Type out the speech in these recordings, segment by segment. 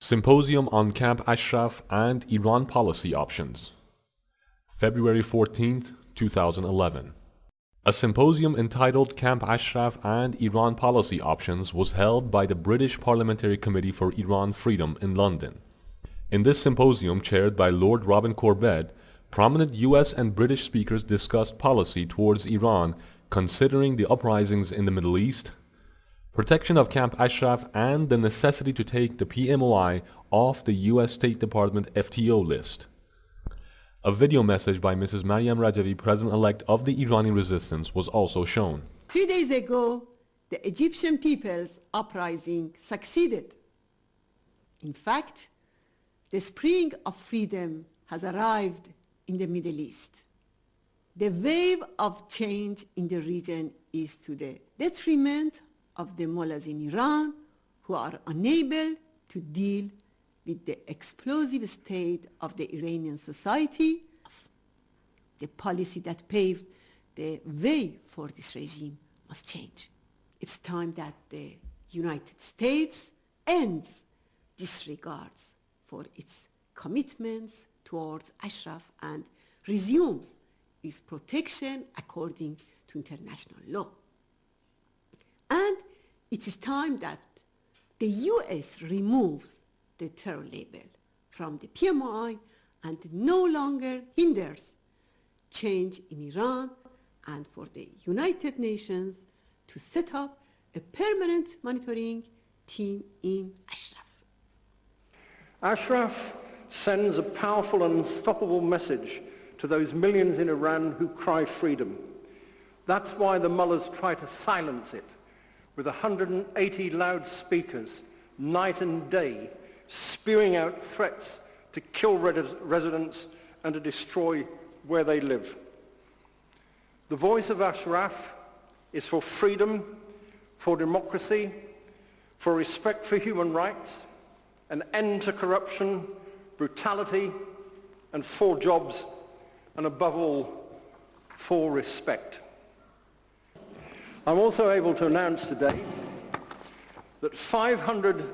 Symposium on Camp Ashraf and Iran Policy Options, February 14, 2011. A symposium entitled Camp Ashraf and Iran Policy Options was held by the British Parliamentary Committee for Iran Freedom in London. In this symposium, chaired by Lord Robin Corbett, prominent US and British speakers discussed policy towards Iran considering the uprisings in the Middle East, protection of Camp Ashraf, and the necessity to take the PMOI off the US State Department FTO list. A video message by Mrs. Maryam Rajavi, President-elect of the Iranian resistance, was also shown. 3 days ago, the Egyptian people's uprising succeeded. In fact, the spring of freedom has arrived in the Middle East. The wave of change in the region is to the detriment of the mullahs in Iran, who are unable to deal with the explosive state of the Iranian society. The policy that paved the way for this regime must change. It's time that the United States ends disregards for its commitments towards Ashraf and resumes its protection according to international law. And it is time that the US removes the terror label from the PMI and no longer hinders change in Iran, and for the United Nations to set up a permanent monitoring team in Ashraf. Ashraf sends a powerful and unstoppable message to those millions in Iran who cry freedom. That's why the mullahs try to silence it with 180 loudspeakers night and day, spewing out threats to kill residents and to destroy where they live. The voice of Ashraf is for freedom, for democracy, for respect for human rights, an end to corruption, brutality, and for jobs, and above all, for respect. I'm also able to announce today that 500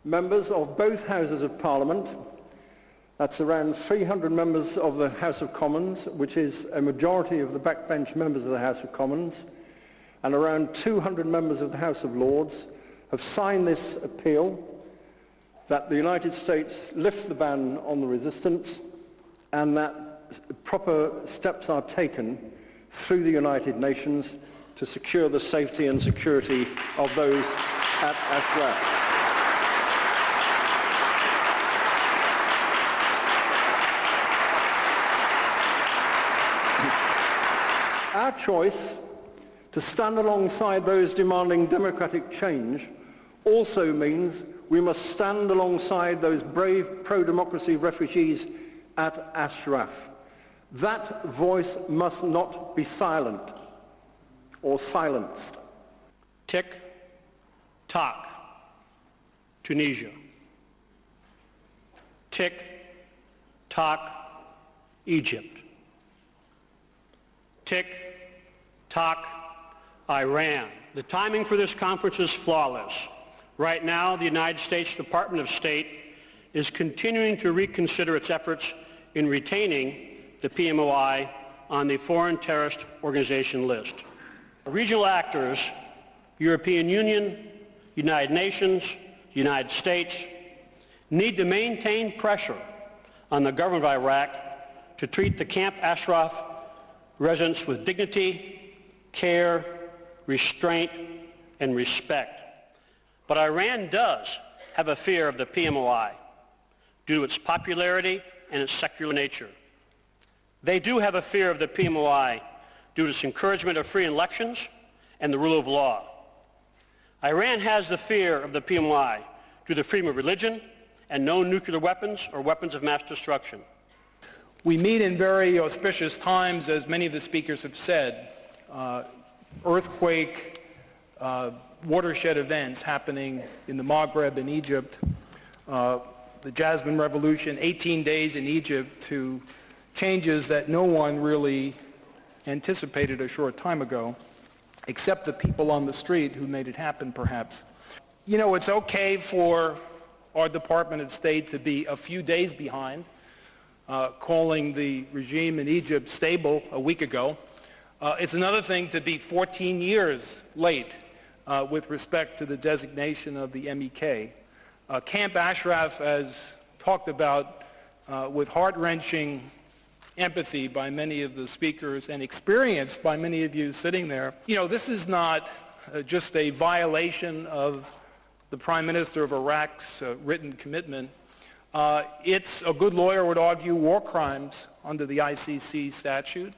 members of both houses of Parliament, that's around 300 members of the House of Commons, which is a majority of the backbench members of the House of Commons, and around 200 members of the House of Lords, have signed this appeal that the United States lift the ban on the resistance and that proper steps are taken through the United Nations to secure the safety and security of those at Ashraf. Our choice to stand alongside those demanding democratic change also means we must stand alongside those brave pro-democracy refugees at Ashraf. That voice must not be silent or silenced. Tick, tock, Tunisia. Tick, tock, Egypt. Tick, tock, Iran. The timing for this conference is flawless. Right now, the United States Department of State is continuing to reconsider its efforts in retaining the PMOI on the Foreign Terrorist Organization list. Regional actors, European Union, United Nations, United States, need to maintain pressure on the government of Iraq to treat the Camp Ashraf residents with dignity, care, restraint, and respect. But Iran does have a fear of the PMOI due to its popularity and its secular nature. They do have a fear of the PMOI due to its encouragement of free elections and the rule of law. Iran has the fear of the PMOI due to freedom of religion and no nuclear weapons or weapons of mass destruction. We meet in very auspicious times, as many of the speakers have said. Earthquake, watershed events happening in the Maghreb in Egypt, the Jasmine Revolution, 18 days in Egypt to changes that no one really anticipated a short time ago, except the people on the street who made it happen, perhaps. You know, it's okay for our Department of State to be a few days behind, calling the regime in Egypt stable a week ago. It's another thing to be 14 years late with respect to the designation of the MEK. Camp Ashraf, as talked about with heart-wrenching empathy by many of the speakers and experienced by many of you sitting there, this is not just a violation of the Prime Minister of Iraq's written commitment. It's, a good lawyer would argue, war crimes under the ICC statute.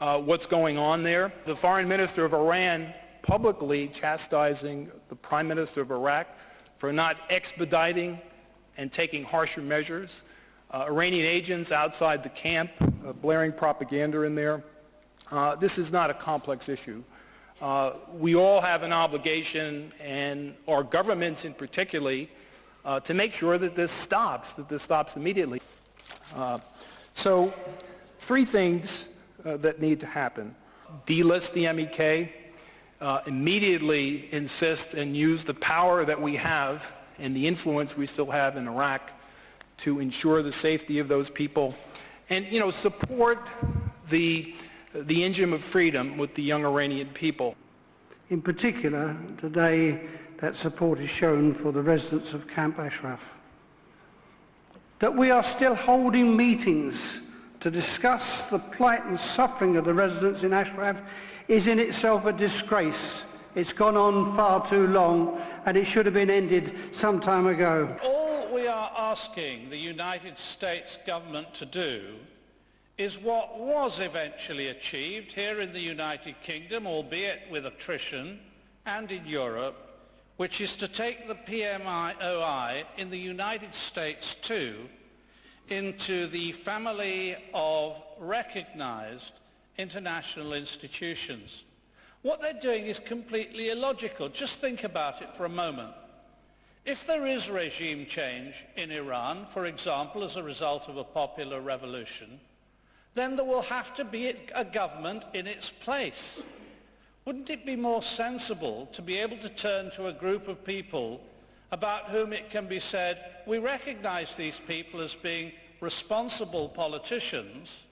What's going on there? The Foreign Minister of Iran publicly chastising the Prime Minister of Iraq for not expediting and taking harsher measures. Iranian agents outside the camp blaring propaganda in there. This is not a complex issue. We all have an obligation, and our governments in particular, to make sure that this stops immediately. So, three things that need to happen. Delist the MEK, immediately insist and use the power that we have and the influence we still have in Iraq to ensure the safety of those people, and support the engine of freedom with the young Iranian people. In particular, today that support is shown for the residents of Camp Ashraf. That we are still holding meetings to discuss the plight and suffering of the residents in Ashraf is in itself a disgrace. It's gone on far too long, and it should have been ended some time ago. All we are asking the United States government to do is what was eventually achieved here in the United Kingdom, albeit with attrition, and in Europe, which is to take the PMOI in the United States too into the family of recognized international institutions. What they're doing is completely illogical. Just think about it for a moment. If there is regime change in Iran, for example, as a result of a popular revolution, then there will have to be a government in its place. Wouldn't it be more sensible to be able to turn to a group of people about whom it can be said, we recognize these people as being responsible politicians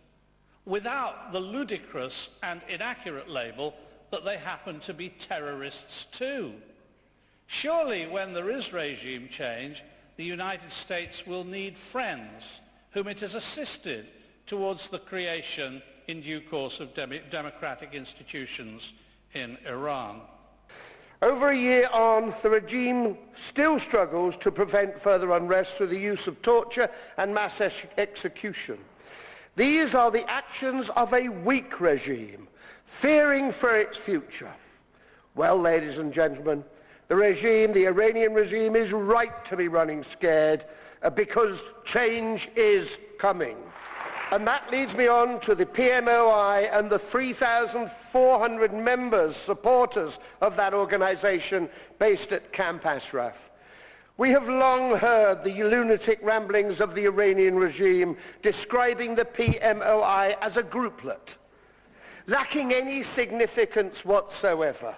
without the ludicrous and inaccurate label that they happen to be terrorists too? Surely when there is regime change, the United States will need friends whom it has assisted towards the creation in due course of democratic institutions in Iran. Over a year on, the regime still struggles to prevent further unrest through the use of torture and mass execution. These are the actions of a weak regime, fearing for its future. Well, ladies and gentlemen, the Iranian regime is right to be running scared because change is coming. And that leads me on to the PMOI and the 3,400 members, supporters of that organization based at Camp Ashraf. We have long heard the lunatic ramblings of the Iranian regime describing the PMOI as a grouplet, lacking any significance whatsoever.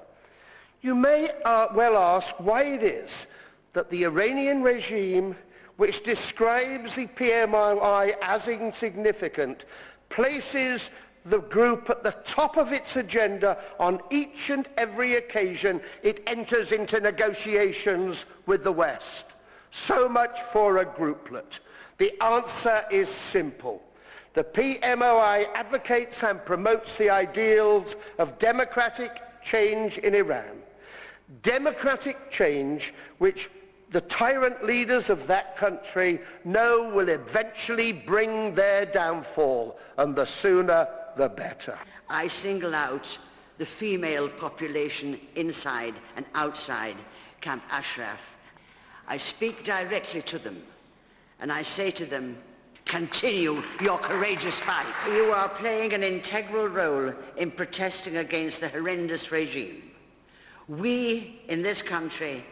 You may well ask why it is that the Iranian regime, which describes the PMOI as insignificant, places the group at the top of its agenda on each and every occasion it enters into negotiations with the West. So much for a grouplet. The answer is simple. The PMOI advocates and promotes the ideals of democratic change in Iran. Democratic change which the tyrant leaders of that country know will eventually bring their downfall, and the sooner the better. I single out the female population inside and outside Camp Ashraf. I speak directly to them, and I say to them, continue your courageous fight. You are playing an integral role in protesting against the horrendous regime. We in this country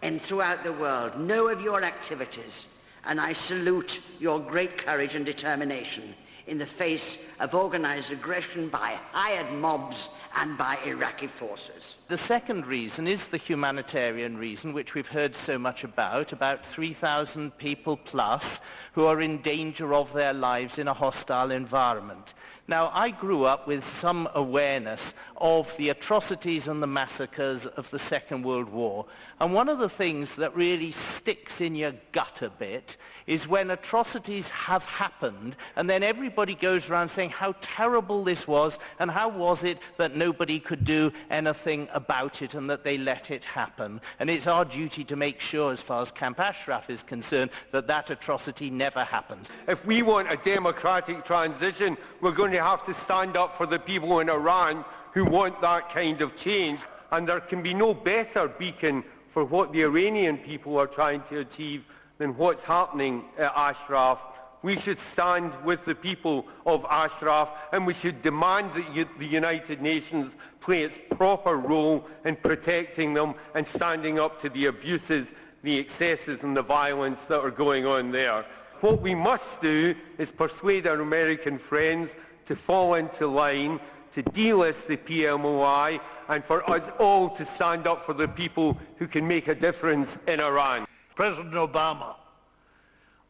and throughout the world know of your activities, and I salute your great courage and determination in the face of organized aggression by hired mobs and by Iraqi forces. The second reason is the humanitarian reason, which we've heard so much about 3,000 people plus who are in danger of their lives in a hostile environment. Now, I grew up with some awareness of the atrocities and the massacres of the Second World War, and one of the things that really sticks in your gut a bit is when atrocities have happened and then everybody goes around saying how terrible this was and how was it that nobody could do anything about it and that they let it happen. And it's our duty to make sure, as far as Camp Ashraf is concerned, that that atrocity never happens. If we want a democratic transition, we're going to have to stand up for the people in Iran who want that kind of change. And there can be no better beacon for what the Iranian people are trying to achieve than what's happening at Ashraf. We should stand with the people of Ashraf, and we should demand that the United Nations play its proper role in protecting them and standing up to the abuses, the excesses and the violence that are going on there. What we must do is persuade our American friends to fall into line, to delist the PMOI, and for us all to stand up for the people who can make a difference in Iran. President Obama,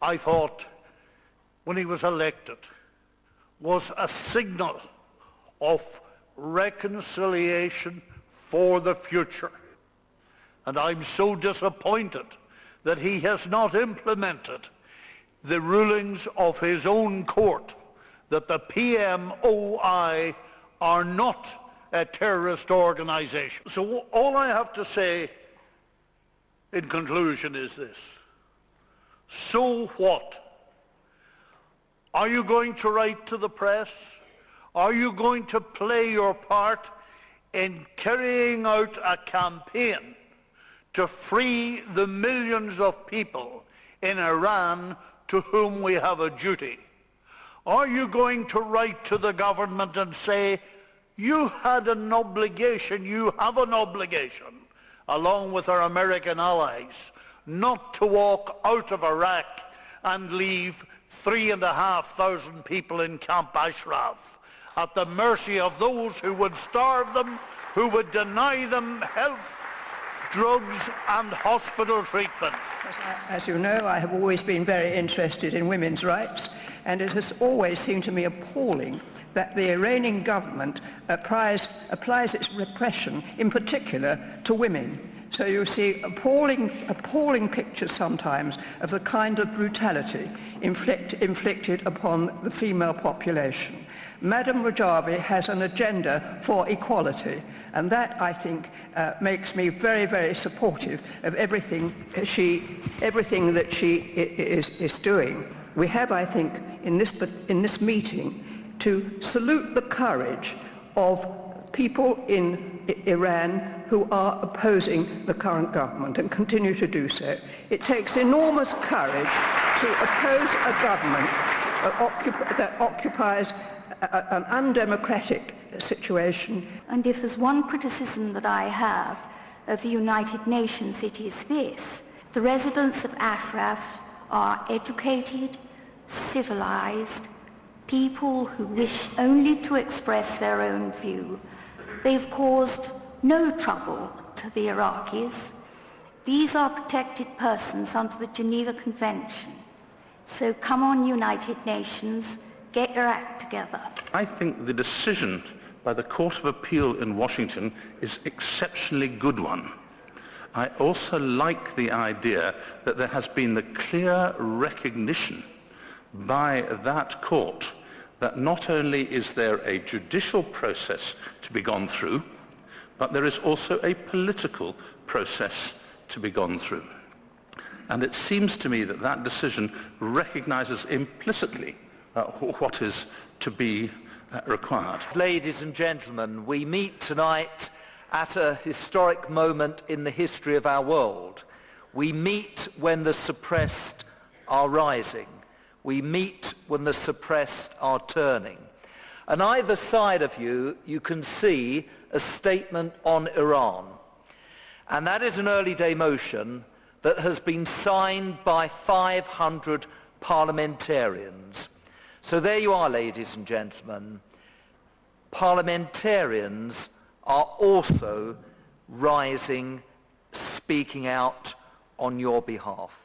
I thought, when he was elected, was a signal of reconciliation for the future. And I'm so disappointed that he has not implemented the rulings of his own court that the PMOI are not a terrorist organization. So all I have to say in conclusion is this. So what? Are you going to write to the press? Are you going to play your part in carrying out a campaign to free the millions of people in Iran to whom we have a duty? Are you going to write to the government and say, you had an obligation, you have an obligation, along with our American allies, not to walk out of Iraq and leave 3,500 people in Camp Ashraf at the mercy of those who would starve them, who would deny them health, drugs and hospital treatment. As you know, I have always been very interested in women's rights, and it has always seemed to me appalling that the Iranian government applies its repression, in particular, to women. So you see appalling pictures sometimes of the kind of brutality inflicted upon the female population. Madam Rajavi has an agenda for equality, and that, I think, makes me very, very supportive of everything that she is doing. We have, I think, in this meeting, to salute the courage of people in Iran who are opposing the current government and continue to do so. It takes enormous courage to oppose a government that occupies an undemocratic situation. And if there's one criticism that I have of the United Nations, it is this. The residents of Ashraf are educated, civilized, people who wish only to express their own view. They've caused no trouble to the Iraqis. These are protected persons under the Geneva Convention. So come on, United Nations, get your act together. I think the decision by the Court of Appeal in Washington is exceptionally good one. I also like the idea that there has been the clear recognition by that court that not only is there a judicial process to be gone through, but there is also a political process to be gone through. And it seems to me that that decision recognizes implicitly what is to be required. Ladies and gentlemen, we meet tonight at a historic moment in the history of our world. We meet when the suppressed are rising. We meet when the suppressed are turning. On either side of you, you can see a statement on Iran. And that is an early day motion that has been signed by 500 parliamentarians. So there you are, ladies and gentlemen. parliamentarians are also rising, speaking out on your behalf.